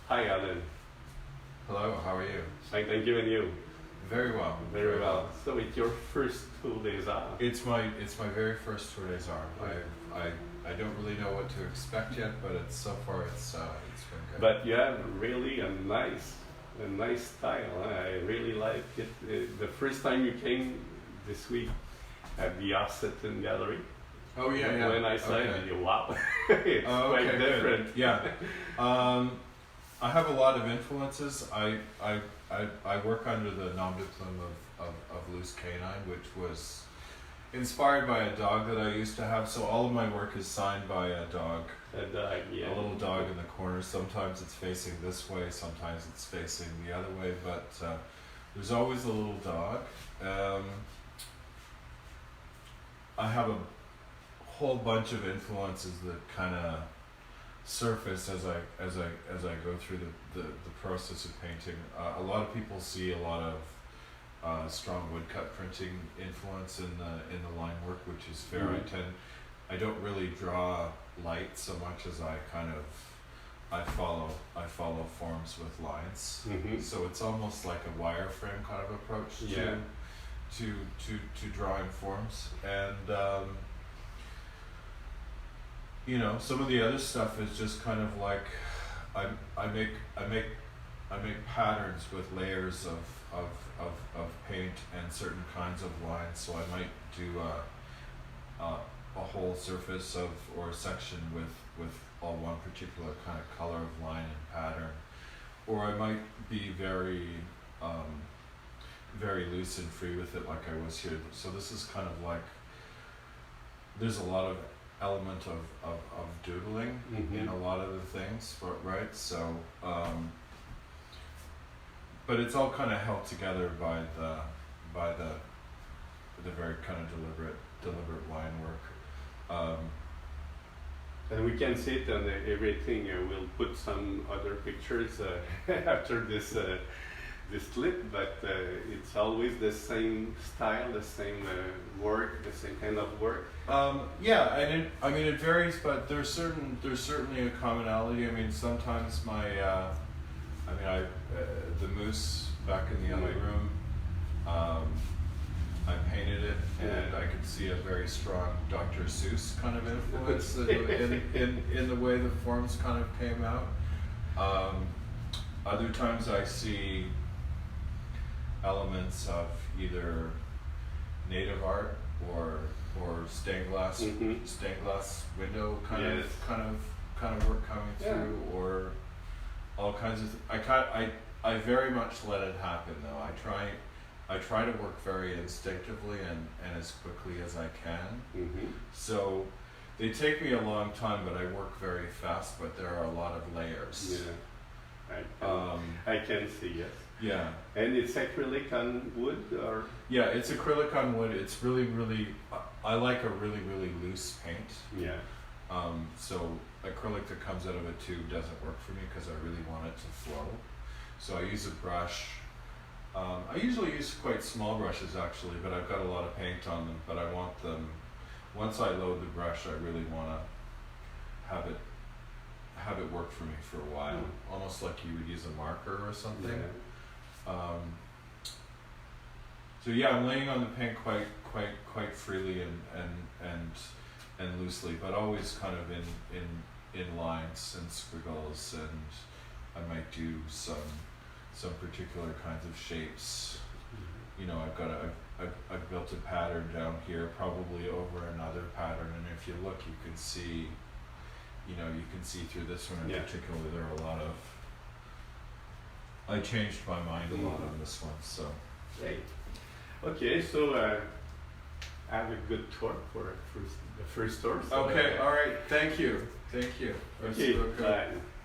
Hi, Alan. Hello, how are you? Thank you, and you? Very well. Very well. So it's your first 2 days out. It's my very first 2 days are. I don't really know what to expect yet, but so far it's been good. But you have really a nice style. Huh? I really like it. The first time you came this week at the Austin Gallery. Oh yeah. When I saw it, you wow, it's quite good. different. Yeah. I have a lot of influences. I work under the nom de plume of leurs Canine, which was inspired by a dog that I used to have. So all of my work is signed by a dog. A dog, yeah. A little dog in the corner. Sometimes it's facing this way, sometimes it's facing the other way, but there's always a little dog. I have a whole bunch of influences that kind of surface as I go through the process of painting. A lot of people see a lot of strong woodcut printing influence in the line work, which is fair. Mm-hmm. I don't really draw light so much as I follow forms with lines. Mm-hmm. So it's almost like a wireframe kind of approach to drawing forms. And some of the other stuff is just kind of like I make patterns with layers of paint and certain kinds of lines. So I might do a whole surface or a section with all one particular kind of color of line and pattern, or I might be very very loose and free with it, like I was here. So this is kind of like there's a lot of element of doodling in a lot of the things, right? So but it's all kind of held together by the very kind of deliberate line work. And we can see it on everything. We'll put some other pictures after this clip, but it's always the same style, the same work, the same kind of work. Yeah, and it varies, but there's certainly a commonality. I mean, sometimes the moose back in the other room, I painted it, and I could see a very strong Dr. Seuss kind of influence in the way the forms kind of came out. Other times I see elements of either native art or stained glass window kind of work coming through, or all kinds of. I very much let it happen though. I try to work very instinctively and as quickly as I can. Mm-hmm. So they take me a long time, but I work very fast. But there are a lot of layers. Yeah, I can see, yes. Yeah. And it's acrylic on wood, or? Yeah, it's acrylic on wood. It's really, I like a really, really loose paint. Yeah. So acrylic that comes out of a tube doesn't work for me because I really want it to flow. So I use a brush. I usually use quite small brushes actually, but I've got a lot of paint on them. But I want them, once I load the brush, I really want to have it work for me for a while, almost like you would use a marker or something. Yeah. So yeah, I'm laying on the paint quite freely and loosely, but always kind of in lines and squiggles, and I might do some particular kinds of shapes. I've built a pattern down here, probably over another pattern, and if you look, you can see through this one in particular, there are a lot of. I changed my mind a lot on this one, so. Great. Okay, so have a good tour for the first tour. So okay, all right. Thank you. Okay, bye.